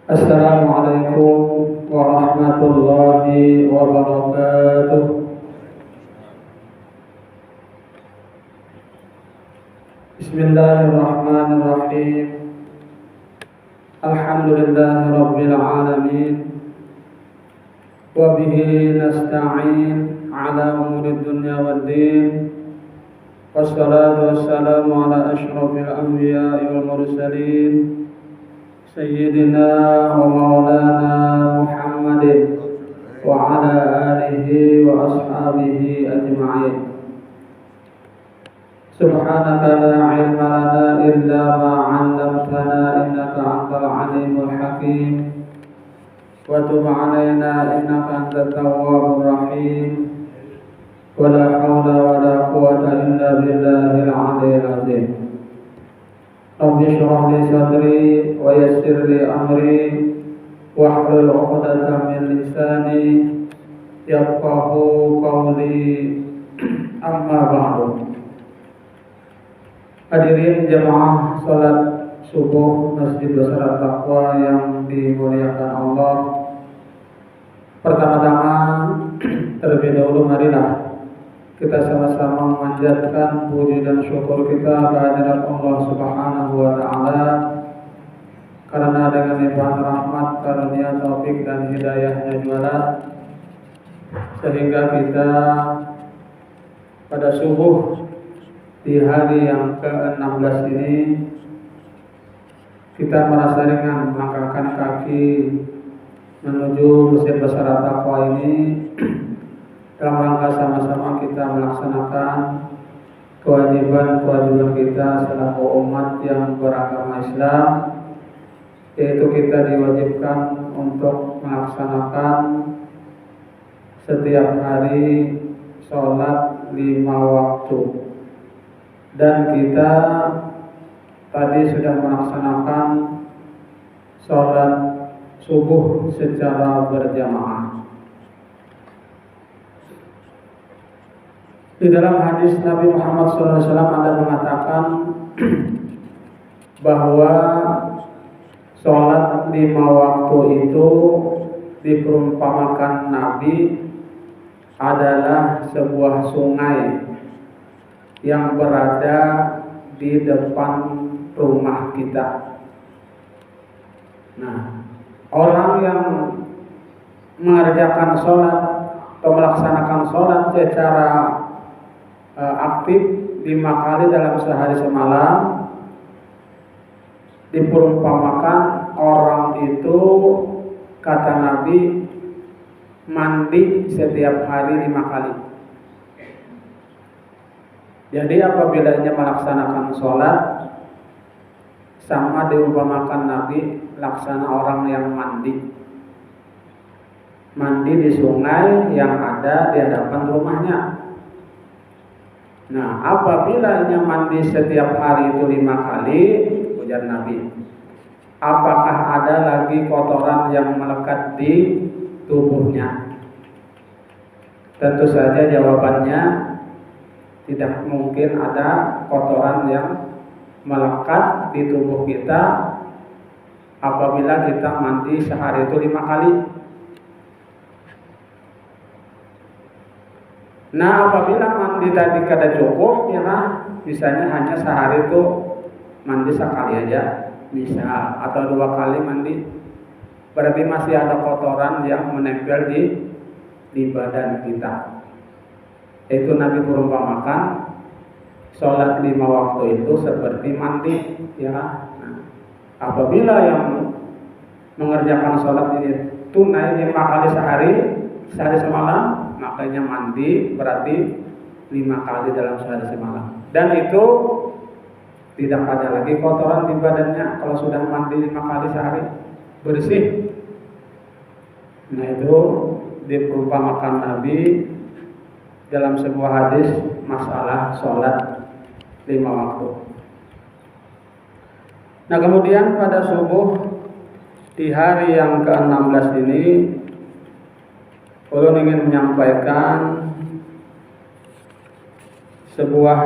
Assalamualaikum warahmatullahi wabarakatuh. Bismillahirrahmanirrahim. Alhamdulillahi rabbil alamin. Wa bihi nasta'in ala umuri dunya waddin. Wassalatu wassalamu ala asyrafil anbiya'i wal mursalin Sayyidina wa maulana Muhammadin wa ala alihi wa ashabihi ajma'in. Subhanaka la ilma lana illa ma 'allamtana innaka antal alimul hakim. Wa tub 'alaina innaka antat tawwabur rahim. Wa la hawla wa la quwwata illa billahil 'aliyyil 'azim. Rabbi shrah li sadri wa yassir li amri wahlul 'uqdatam min lisani yafqahu qawli. Amma ba'du. Hadirin jemaah salat subuh Masjid Besar Taqwa yang dimuliakan Allah. Pertama-tama terlebih dahulu marilah kita sama-sama memanjatkan puji dan syukur kita kehadirat Allah Subhanahu wa taala, karena dengan limpahan rahmat, karunia, taufik dan hidayahnya juara sehingga kita pada subuh di hari yang ke-16 ini kita merasa ringan melangkahkan kaki menuju Masjid Besar Taqwa ini dalam rangka sama-sama kita melaksanakan kewajiban kita selaku umat yang beragama Islam, yaitu kita diwajibkan untuk melaksanakan setiap hari sholat 5 waktu, dan kita tadi sudah melaksanakan sholat subuh secara berjamaah. Di dalam hadis Nabi Muhammad SAW ada mengatakan bahwa sholat 5 waktu itu diperumpamakan Nabi adalah sebuah sungai yang berada di depan rumah kita. Nah, orang yang mengerjakan sholat atau melaksanakan sholat secara aktif 5 kali dalam sehari semalam, diperumpamakan orang itu, kata Nabi, mandi setiap hari 5 kali. Jadi apabila ia melaksanakan sholat, sama diumpamakan Nabi laksana orang yang mandi di sungai yang ada di hadapan rumahnya. Nah, apabila ia mandi setiap hari itu 5 kali, ujar Nabi, apakah ada lagi kotoran yang melekat di tubuhnya? Tentu saja jawabannya tidak mungkin ada kotoran yang melekat di tubuh kita apabila kita mandi sehari itu 5 kali. Nah, apabila mandi tadi kada cukup, ya misalnya hanya sehari itu mandi sekali aja, misal, atau 2 kali mandi, berarti masih ada kotoran yang menempel di badan kita. Itu Nabi perumpamakan sholat 5 waktu itu seperti mandi, ya. Nah, apabila yang mengerjakan sholat ini tunai 5 kali sehari semalam, makanya mandi berarti 5 kali dalam sehari semalam. Dan itu tidak ada lagi kotoran di badannya kalau sudah mandi 5 kali sehari, bersih. Nah itu diperumpamakan Nabi dalam sebuah hadis masalah sholat 5 waktu. Nah kemudian pada subuh di hari yang ke-16 ini ulun ingin menyampaikan sebuah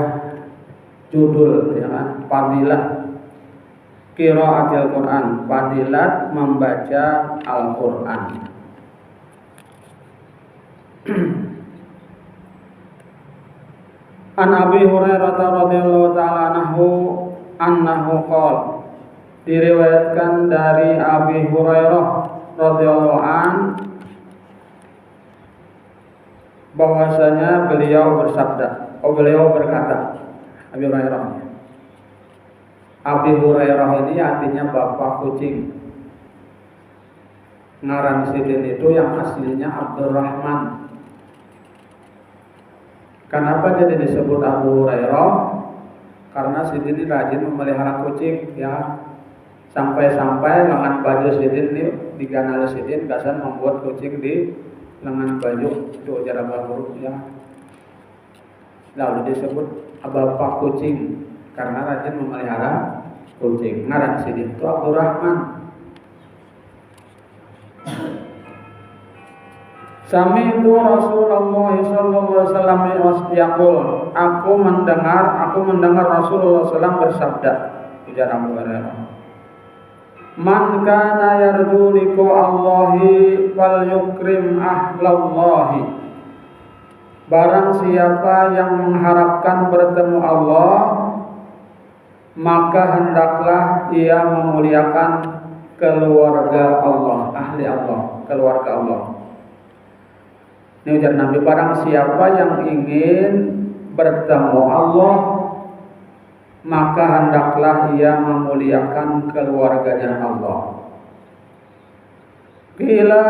judul ya kan, fadilah qiraatil Quran, fadilat membaca Al-Quran. An Abi Hurairah radhiyallahu ta'ala annahu qala, diriwayatkan dari Abi Hurairah radhiyallahu an bahwasanya beliau berkata, Abi Hurairah. Abi Hurairah ini artinya bapak kucing. Ngaran sidin itu yang aslinya Abdurrahman. Kenapa jadi disebut Abu Hurairah? Karena sidin ini rajin memelihara kucing ya. Sampai-sampai lengan baju sidin ini diganal sidin biasa membuat kucing di lengan baju itu ujar huruf ya. Lalu disebut bapak kucing karena rajin memelihara kucing. Ngaran sidin itu Abdurrahman. Sami itu Rasulullah sallallahu alaihi wasallam yaqul, aku mendengar Rasulullah SAW bersabda, ujar Abu Hurairah, man kana yarju liqa Allahi fal yukrim ahlallahi, barang siapa yang mengharapkan bertemu Allah maka hendaklah ia memuliakan keluarga Allah, ahli Allah, keluarga Allah. Ini ujar Nabi, barang siapa yang ingin bertemu Allah maka hendaklah ia memuliakan keluarganya Allah. Bila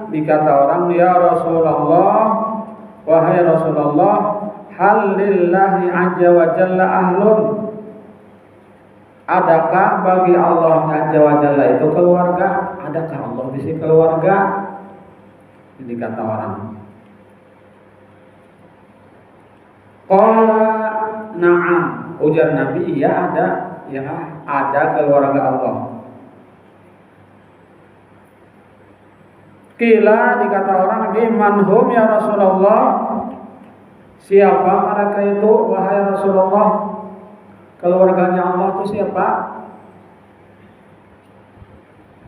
dikata orang, ya Rasulullah, wahai Rasulullah, hal lillahi azza wa jalla ahlun, adakah bagi Allah azza wa jalla itu keluarga? Adakah Allah bisa keluarga? Ini kata orang. Qala na'am, ujar Nabi, iya ada keluarga Allah. Kila dikata orang lagi, manhum ya Rasulullah, siapa mereka itu wahai Rasulullah? Keluarganya Allah itu siapa?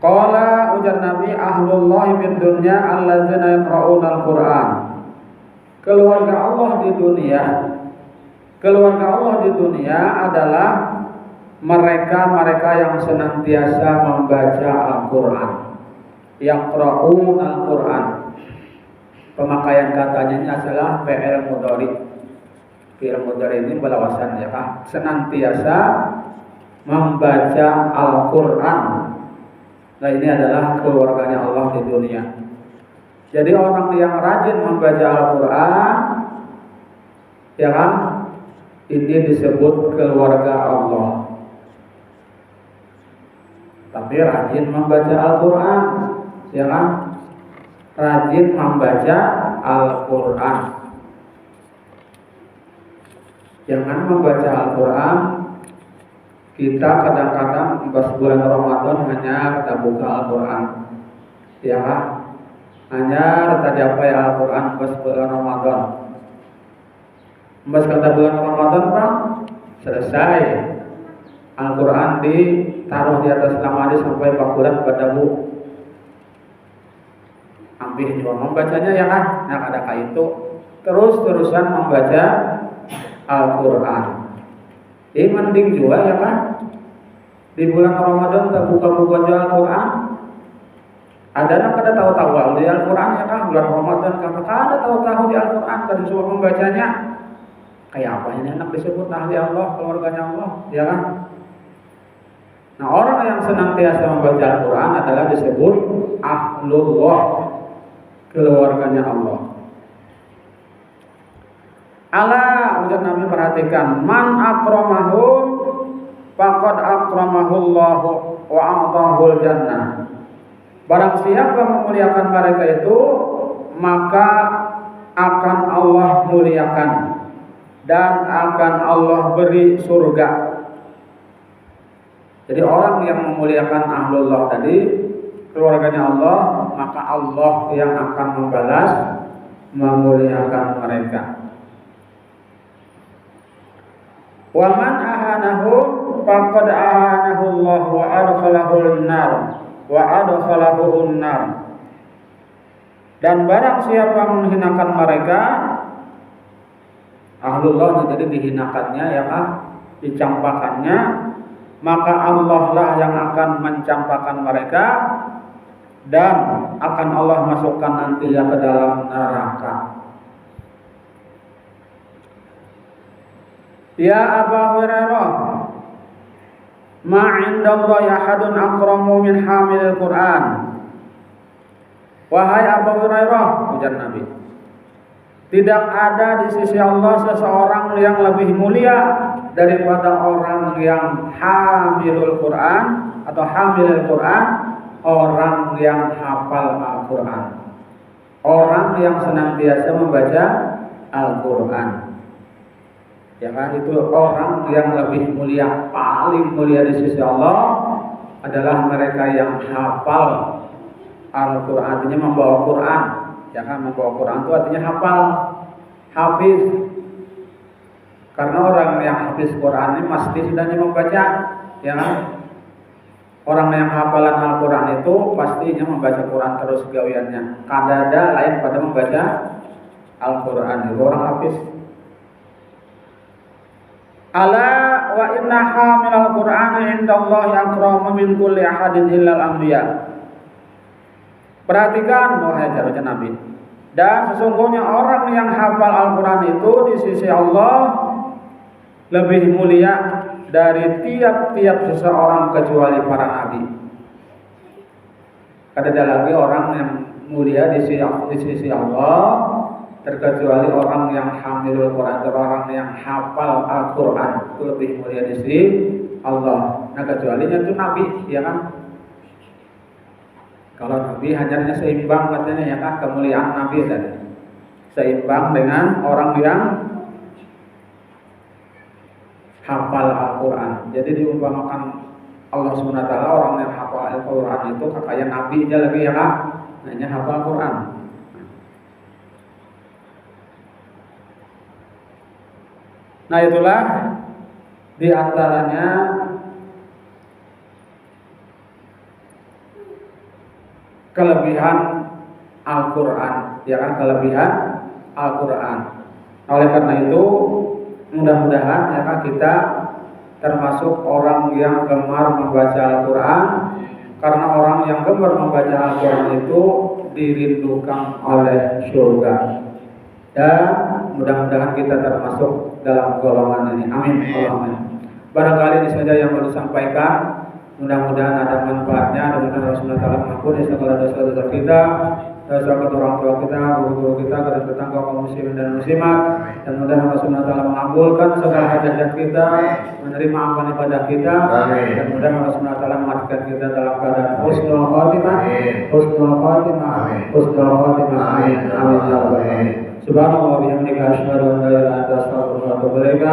Qala, ujar Nabi, ahlullahi min dunya allazina yaqra'una al-Qur'an. Keluarga Allah di dunia adalah mereka yang senantiasa membaca Al-Quran. Yaqra'un Al-Quran. Pemakaian katanya ini adalah fi'il mudhari. Fi'il mudhari ini balawasan ya Pak. Senantiasa membaca Al-Quran. Nah ini adalah keluarganya Allah di dunia. Jadi orang yang rajin membaca Al-Quran, ya kan, ini disebut keluarga Allah. Tapi rajin membaca Al-Quran, ya kan, rajin membaca Al-Quran. Jangan membaca Al-Quran, kita kadang-kadang pas bulan Ramadan hanya kita buka Al-Quran, ya kan. Hanya tadi apa ya Al-Quran pas bulan Ramadan. Pas kata bulan Ramadan Pak, selesai. Al-Quran ditaruh di atas lemari sampai bakuran berdebu. Hampir juga membacanya ya kan. Nah adakah itu terus-terusan membaca Al-Quran. Mending juga ya kan. Di bulan Ramadan tak buka-buka Al-Quran. Ada nak pada tahu-tahu di Al-Quran ya kan, bulan Ramadan kan ada tahu-tahu di Al-Quran kan semua membacanya. Kayak apa ini anak disebut ahli Allah, keluarganya Allah, ya kan? Nah orang yang senantiasa membaca Al-Quran adalah disebut ahlullah, keluarganya Allah. Allah, ujar Nabi perhatikan, man akramahum faqad akramahullahu wa a'tahul jannah. Barang siapa memuliakan mereka itu, maka akan Allah muliakan dan akan Allah beri surga. Jadi orang yang memuliakan ahlullah tadi, keluarganya Allah, maka Allah yang akan membalas memuliakan mereka. Wa man ahanahu faqad ahanahu Allah wa adkhalahu an-nar. Dan barang siapa menghinakan mereka, ahlullah jadi dihinakannya ya kan, dicampakannya, maka Allah lah yang akan mencampakkan mereka dan akan Allah masukkan nanti ke dalam neraka. Ya Aba Hurairah, ma 'indallahi ahadun akramu min hamilil Qur'an. Wahai Abu Hurairah, ujar Nabi, tidak ada di sisi Allah seseorang yang lebih mulia daripada orang yang hamilul Quran atau hamilul Quran, orang yang hafal Al-Quran, orang yang senantiasa membaca Al-Quran. Ya kan, itu orang yang lebih mulia, paling mulia di sisi Allah adalah mereka yang hafal Al-Quran, artinya membawa Quran. Ya kan, membawa Quran itu artinya hafal, hafiz. Karena orang yang hafiz Quran ini pasti sudahnya membaca, ya kan? Orang yang hafalan Al-Quran itu pastinya membaca Quran terus gawiannya. Kadada lain pada membaca Al-Quran, itu orang hafiz. Ala wa inna hamilal Qur'ana indallahi akramu min kulli ahadin illal anbiya. Perhatikan wahai ujar Nabi. Dan sesungguhnya orang yang hafal Al-Quran itu di sisi Allah lebih mulia dari tiap-tiap seseorang kecuali para nabi. Ada lagi orang yang mulia di sisi Allah terkecuali orang yang hamilul Quran, orang yang hafal Al-Quran itu lebih mulia di sisi Allah. Nah kecualinya itu nabi, ya kan? Kalau nabi hanya seimbang katanya ya kan, kemuliaan nabi tadi seimbang dengan orang yang hafal Al-Quran. Jadi diumpamakan Allah SWT, orang yang hafal Al-Quran itu kakaknya nabi aja lagi ya kan, hanya hafal Al-Quran. Nah itulah diantaranya kelebihan Al-Quran, ya kan, kelebihan Al-Quran. Oleh karena itu mudah-mudahan ya kan kita termasuk orang yang gemar membaca Al-Quran, karena orang yang gemar membaca Al-Quran itu dirindukan oleh surga. Dan mudah-mudahan kita termasuk dalam golongan ini. Amin. Amin. Barangkali ini saja yang perlu disampaikan. Mudah-mudahan ada manfaatnya. Mudah-mudahan Rasulullah SAW mengampuni segala dosa-dosa kita, dosa orang tua kita, guru-guru kita, dan tetangga kaum muslimin dan muslimat. Dan mudah-mudahan Rasulullah SAW mengabulkan segala hajat kita, menerima amal ibadah kita. Dan mudah-mudahan Rasulullah SAW mematikan kita dalam keadaan husnul khotimah, husnul khotimah, husnul khotimah. Amin. Amin. Amin. Subhanallah wa bihamdika asyhadu an la ilaha illa anta astaghfiruka wa atubu ilaik.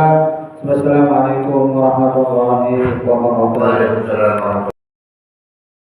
Wassalamualaikum warahmatullahi wabarakatuh.